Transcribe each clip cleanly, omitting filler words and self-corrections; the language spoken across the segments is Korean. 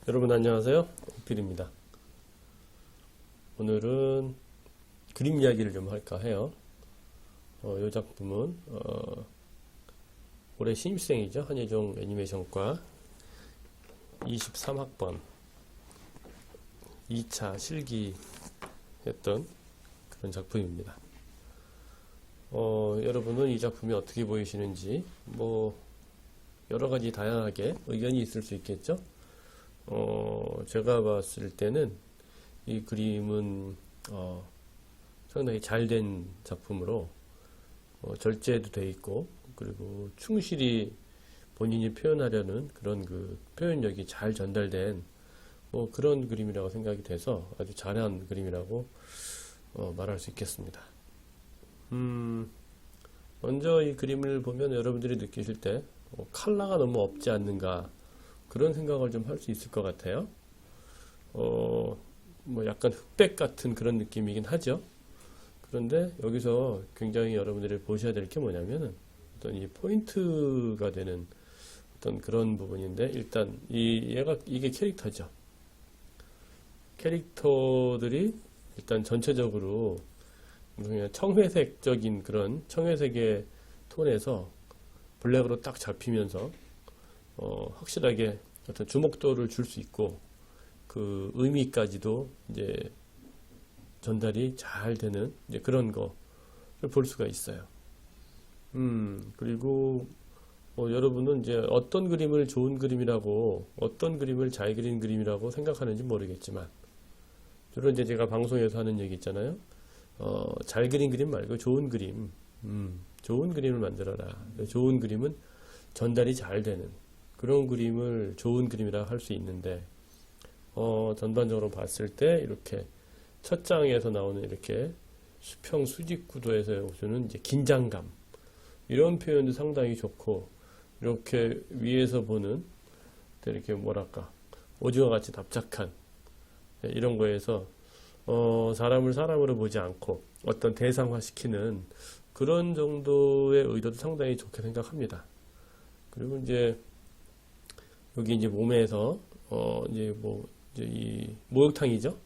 여러분 안녕하세요. 오필입니다. 오늘은 그림 이야기를 좀 할까 해요. 이 작품은 올해 신입생이죠. 한예종 애니메이션과 23학번 2차 실기 했던 그런 작품입니다. 여러분은 이 작품이 어떻게 보이시는지 여러가지 다양하게 의견이 있을 수 있겠죠. 제가 봤을 때는 이 그림은 상당히 잘 된 작품으로 절제도 돼 있고, 그리고 충실히 본인이 표현하려는 그런 그 표현력이 잘 전달된 그런 그림이라고 생각이 돼서 아주 잘한 그림이라고 말할 수 있겠습니다. 먼저 이 그림을 보면 여러분들이 느끼실 때 컬러가 너무 없지 않는가, 그런 생각을 좀 할 수 있을 것 같아요. 약간 흑백 같은 그런 느낌이긴 하죠. 그런데 여기서 굉장히 여러분들이 보셔야 될 게 뭐냐면은 어떤 이 포인트가 되는 어떤 그런 부분인데, 일단 이게 캐릭터죠. 캐릭터들이 일단 전체적으로 그냥 청회색적인 그런 청회색의 톤에서 블랙으로 딱 잡히면서 확실하게 어떤 주목도를 줄 수 있고, 그 의미까지도 이제 전달이 잘 되는 이제 그런 거를 볼 수가 있어요. 그리고 여러분은 이제 어떤 그림을 좋은 그림이라고, 어떤 그림을 잘 그린 그림이라고 생각하는지 모르겠지만, 주로 이제 제가 방송에서 하는 얘기 있잖아요. 잘 그린 그림 말고 좋은 그림, 좋은 그림을 만들어라. 좋은 그림은 전달이 잘 되는 그런 그림을 좋은 그림이라 할 수 있는데, 전반적으로 봤을 때 이렇게 첫 장에서 나오는 이렇게 수평 수직 구도에서 주는 이제 긴장감, 이런 표현도 상당히 좋고, 이렇게 위에서 보는 이렇게 뭐랄까 오징어 같이 납작한 이런 거에서 사람을 사람으로 보지 않고 어떤 대상화시키는 그런 정도의 의도도 상당히 좋게 생각합니다. 그리고 이제 여기 이제 몸에서 이제 이 목욕탕이죠.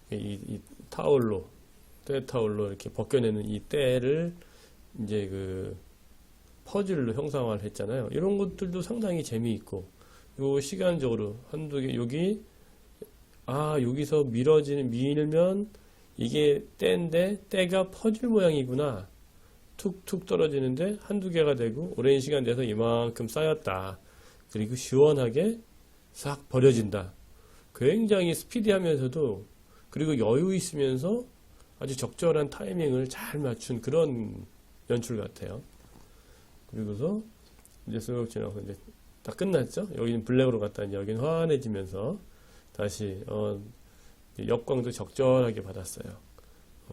이 타올로, 때 타올로 이렇게 벗겨내는 이 때를 이제 그 퍼즐로 형상화를 했잖아요. 이런 것들도 상당히 재미있고, 요 시간적으로 한두 개, 여기서 밀면 이게 때인데 때가 퍼즐 모양이구나. 툭툭 떨어지는데 한두 개가 되고 오랜 시간 돼서 이만큼 쌓였다. 그리고 시원하게 싹 버려진다. 굉장히 스피디하면서도, 그리고 여유 있으면서 아주 적절한 타이밍을 잘 맞춘 그런 연출 같아요. 그리고서 이제 쓱 지나서 이제 다 끝났죠. 여기는 블랙으로 갔다 이제 여기는 환해지면서 다시 역광도 적절하게 받았어요.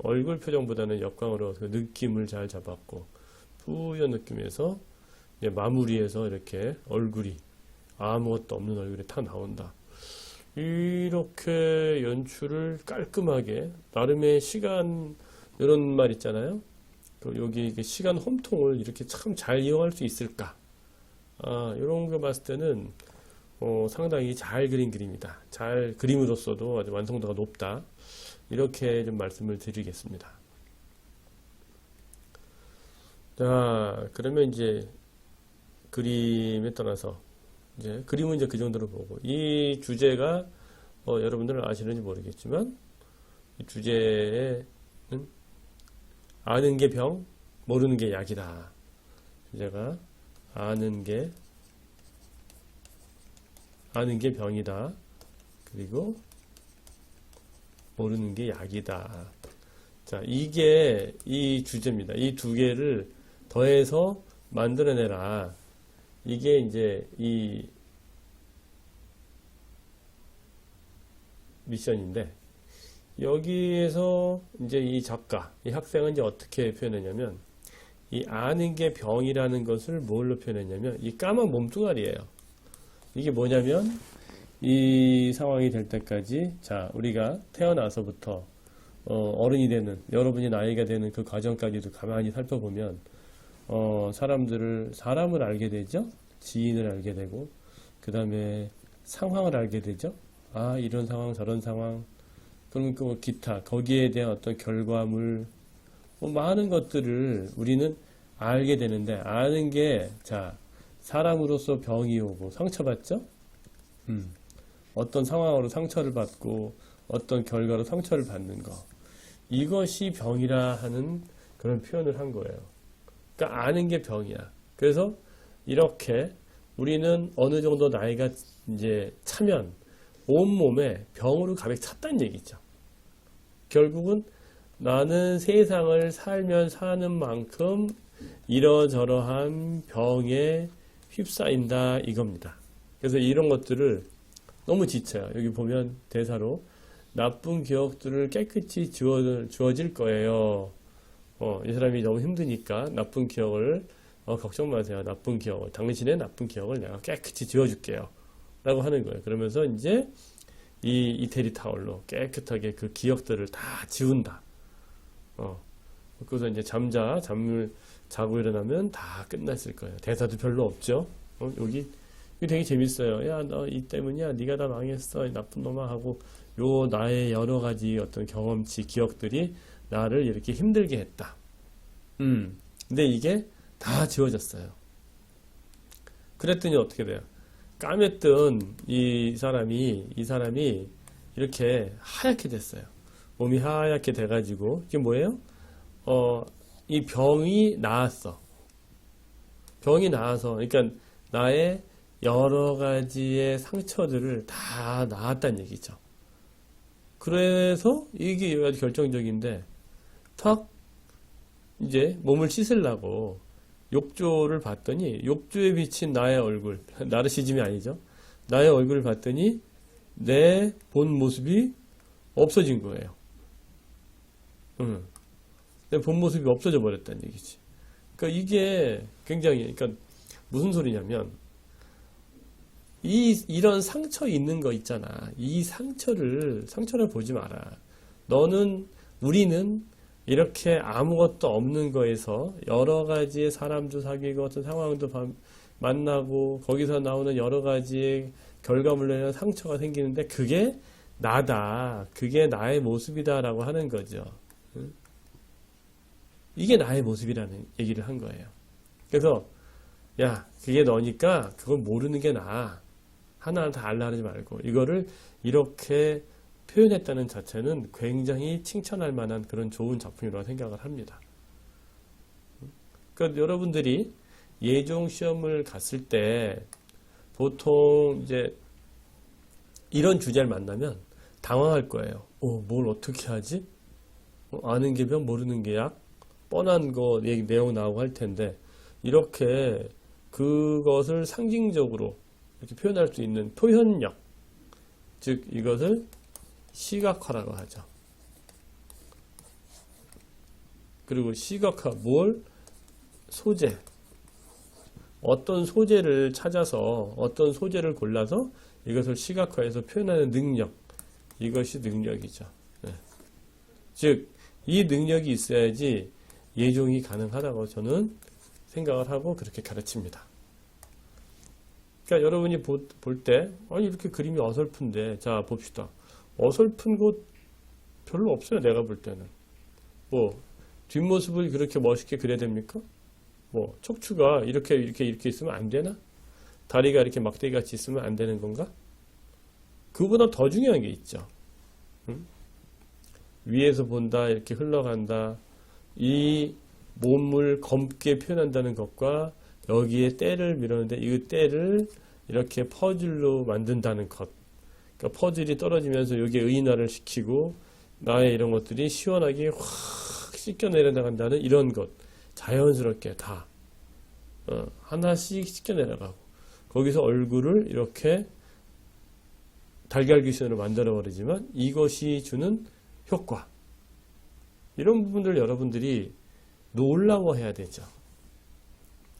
얼굴 표정보다는 역광으로 그 느낌을 잘 잡았고, 뿌연 느낌에서 이제 마무리해서 이렇게 얼굴이 아무것도 없는 얼굴이 탁 나온다. 이렇게 연출을 깔끔하게, 나름의 시간, 이런 말 있잖아요. 여기 시간 홈통을 이렇게 참 잘 이용할 수 있을까? 이런 거 봤을 때는 상당히 잘 그린 그림이다. 잘 그림으로서도 아주 완성도가 높다. 이렇게 좀 말씀을 드리겠습니다. 자, 그러면 이제 그림에 떠나서 이제 그림은 이제 그 정도로 보고, 이 주제가 여러분들은 아시는지 모르겠지만, 이 주제는 아는 게 병, 모르는 게 약이다. 주제가 아는 게 병이다. 그리고 모르는 게 약이다. 자, 이게 이 주제입니다. 이 두 개를 더해서 만들어내라. 이게 이제 이 미션인데, 여기에서 이제 이 작가, 이 학생은 이제 어떻게 표현했냐면, 이 아는 게 병이라는 것을 뭘로 표현했냐면, 이 까만 몸뚱아리예요. 이게 뭐냐면, 이 상황이 될 때까지, 자, 우리가 태어나서부터 어른이 되는, 여러분이 나이가 되는 그 과정까지도 가만히 살펴보면, 사람을 알게 되죠. 지인을 알게 되고, 그 다음에 상황을 알게 되죠. 아, 이런 상황, 저런 상황. 그러면 그 기타, 거기에 대한 어떤 결과물, 뭐 많은 것들을 우리는 알게 되는데, 아는 게, 자, 사람으로서 병이 오고 상처받죠? 어떤 상황으로 상처를 받고, 어떤 결과로 상처를 받는 거. 이것이 병이라 하는 그런 표현을 한 거예요. 그러니까 아는 게 병이야. 그래서 이렇게 우리는 어느 정도 나이가 이제 차면 온몸에 병으로 가득 찼다는 얘기죠. 결국은 나는 세상을 살면 사는 만큼 이러저러한 병에 휩싸인다 이겁니다. 그래서 이런 것들을 너무 지쳐요. 여기 보면 대사로 나쁜 기억들을 깨끗이 지워질 거예요. 이 사람이 너무 힘드니까 나쁜 기억을 걱정 마세요. 나쁜 기억을 당신의 나쁜 기억을 내가 깨끗이 지워줄게요. 라고 하는 거예요. 그러면서 이제 이 이태리 타월로 깨끗하게 그 기억들을 다 지운다. 그래서 이제 잠을 자고 일어나면 다 끝났을 거예요. 대사도 별로 없죠. 여기 되게 재밌어요. 야, 너 이 때문이야. 네가 다 망했어. 나쁜 놈아 하고 요 나의 여러 가지 어떤 경험치, 기억들이 나를 이렇게 힘들게 했다. 근데 이게 다 지워졌어요. 그랬더니 어떻게 돼요? 까맸던 이 사람이 이렇게 하얗게 됐어요. 몸이 하얗게 돼가지고 이게 뭐예요? 이 병이 나았어. 병이 나아서 그러니까 나의 여러 가지의 상처들을 다 나았다는 얘기죠. 그래서 이게 아주 결정적인데 탁 이제 몸을 씻으려고 욕조를 봤더니 욕조에 비친 나의 얼굴, 나르시즘이 아니죠. 나의 얼굴을 봤더니 내 본 모습이 없어진 거예요. 내 본 모습이 없어져 버렸다는 얘기지. 그러니까 이게 굉장히, 그러니까 무슨 소리냐면 이런 상처 있는 거 있잖아. 이 상처를 보지 마라. 우리는 이렇게 아무것도 없는 거에서 여러 가지의 사람도 사귀고 어떤 상황도 만나고 거기서 나오는 여러 가지의 결과물로 인한 상처가 생기는데 그게 나다. 그게 나의 모습이다라고 하는 거죠. 이게 나의 모습이라는 얘기를 한 거예요. 그래서 야, 그게 너니까 그걸 모르는 게 나아. 하나하나 다 알라 하지 말고 이거를 이렇게 표현했다는 자체는 굉장히 칭찬할 만한 그런 좋은 작품이라고 생각을 합니다. 그러니까 여러분들이 예종 시험을 갔을 때 보통 이제 이런 주제를 만나면 당황할 거예요. 뭘 어떻게 하지? 아는 게 병, 모르는 게 약? 뻔한 거 내용 나오고 할 텐데 이렇게 그것을 상징적으로 이렇게 표현할 수 있는 표현력, 즉 이것을 시각화라고 하죠. 그리고 시각화, 소재. 어떤 소재를 찾아서 어떤 소재를 골라서 이것을 시각화해서 표현하는 능력. 이것이 능력이죠. 네. 즉, 이 능력이 있어야지 예종이 가능하다고 저는 생각을 하고 그렇게 가르칩니다. 그러니까 여러분이 볼 때, 이렇게 그림이 어설픈데, 자, 봅시다. 어설픈 곳 별로 없어요, 내가 볼 때는. 뒷모습을 그렇게 멋있게 그려야 됩니까? 척추가 이렇게 있으면 안 되나? 다리가 이렇게 막대기 같이 있으면 안 되는 건가? 그보다 더 중요한 게 있죠. 위에서 본다, 이렇게 흘러간다. 이 몸을 검게 표현한다는 것과 여기에 때를 밀었는데 이 때를 이렇게 퍼즐로 만든다는 것. 그러니까 퍼즐이 떨어지면서 여기에 의인화를 시키고 나의 이런 것들이 시원하게 확 씻겨내려 나간다는 이런 것. 자연스럽게 다 하나씩 씻겨내려가고 거기서 얼굴을 이렇게 달걀귀신으로 만들어버리지만 이것이 주는 효과. 이런 부분들 여러분들이 놀라워해야 되죠.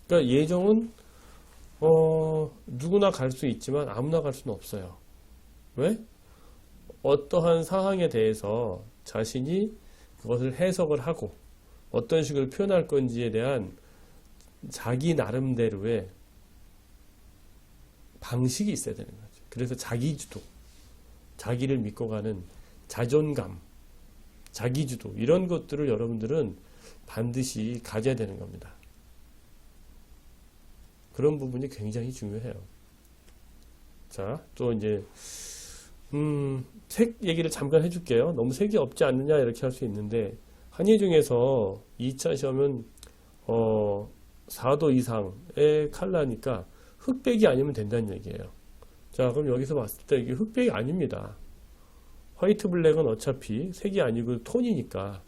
그러니까 예종은 누구나 갈 수 있지만 아무나 갈 수는 없어요. 왜? 어떠한 상황에 대해서 자신이 그것을 해석을 하고 어떤 식으로 표현할 건지에 대한 자기 나름대로의 방식이 있어야 되는 거죠. 그래서 자기주도, 자기를 믿고 가는 자존감, 자기주도 이런 것들을 여러분들은 반드시 가져야 되는 겁니다. 그런 부분이 굉장히 중요해요. 자, 또 이제 색 얘기를 잠깐 해줄게요. 너무 색이 없지 않느냐 이렇게 할 수 있는데 한예 중에서 2차 시험은 4도 이상의 컬러니까 흑백이 아니면 된다는 얘기예요. 자, 그럼 여기서 봤을 때 이게 흑백이 아닙니다. 화이트 블랙은 어차피 색이 아니고 톤이니까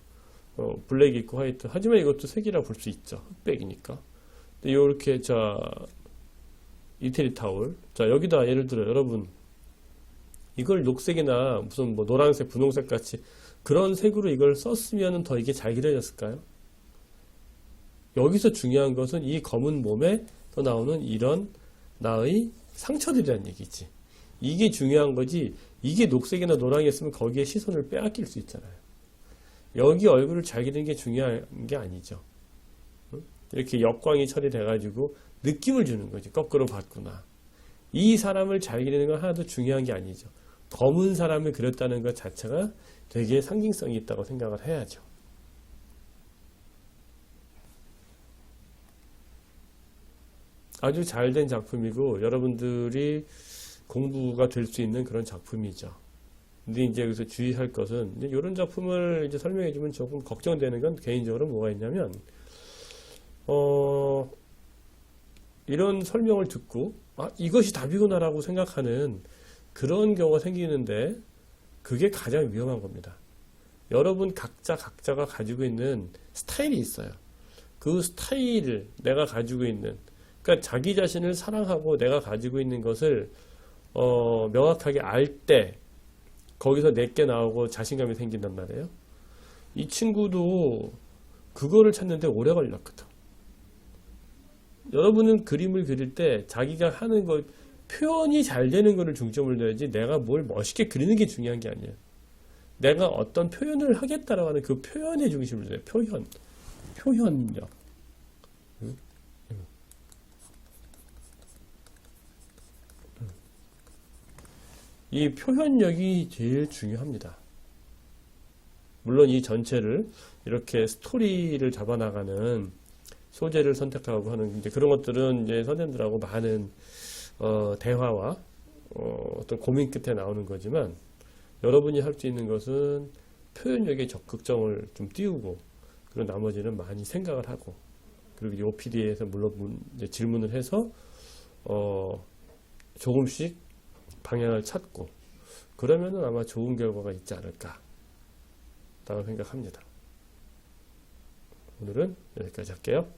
블랙이 있고 화이트. 하지만 이것도 색이라 볼 수 있죠. 흑백이니까. 근데 이렇게 자 이태리 타올. 자, 여기다 예를 들어 여러분 이걸 녹색이나 무슨 뭐 노란색, 분홍색 같이 그런 색으로 이걸 썼으면 더 이게 잘 그려졌을까요? 여기서 중요한 것은 이 검은 몸에 더 나오는 이런 나의 상처들이라는 얘기지. 이게 중요한 거지. 이게 녹색이나 노랑이었으면 거기에 시선을 빼앗길 수 있잖아요. 여기 얼굴을 잘 그리는 게 중요한 게 아니죠. 이렇게 역광이 처리돼가지고 느낌을 주는 거지. 거꾸로 봤구나. 이 사람을 잘 그리는 건 하나도 중요한 게 아니죠. 검은 사람을 그렸다는 것 자체가 되게 상징성이 있다고 생각을 해야죠. 아주 잘된 작품이고 여러분들이 공부가 될 수 있는 그런 작품이죠. 근데 이제 여기서 주의할 것은 이제 이런 작품을 이제 설명해 주면 조금 걱정되는 건 개인적으로 뭐가 있냐면 이런 설명을 듣고 이것이 답이구나라고 생각하는 그런 경우가 생기는데 그게 가장 위험한 겁니다. 여러분 각자가 가지고 있는 스타일이 있어요. 그 스타일을 내가 가지고 있는 그러니까 자기 자신을 사랑하고 내가 가지고 있는 것을 명확하게 알 때 거기서 내게 나오고 자신감이 생긴단 말이에요. 이 친구도 그거를 찾는데 오래 걸렸거든. 여러분은 그림을 그릴 때 자기가 하는 것 표현이 잘 되는 거를 중점을 둬야지 내가 뭘 멋있게 그리는 게 중요한 게 아니에요. 내가 어떤 표현을 하겠다라고 하는 그 표현에 중심을 둬요. 표현력. 이 표현력이 제일 중요합니다. 물론 이 전체를 이렇게 스토리를 잡아나가는 소재를 선택하고 하는 이제 그런 것들은 이제 선생님들하고 많은 대화와 어떤 고민 끝에 나오는 거지만 여러분이 할 수 있는 것은 표현력에 적극점을 좀 띄우고 그리고 나머지는 많이 생각을 하고 그리고 이 OPD에서 물론 이제 질문을 해서 조금씩 방향을 찾고 그러면은 아마 좋은 결과가 있지 않을까 라고 생각합니다. 오늘은 여기까지 할게요.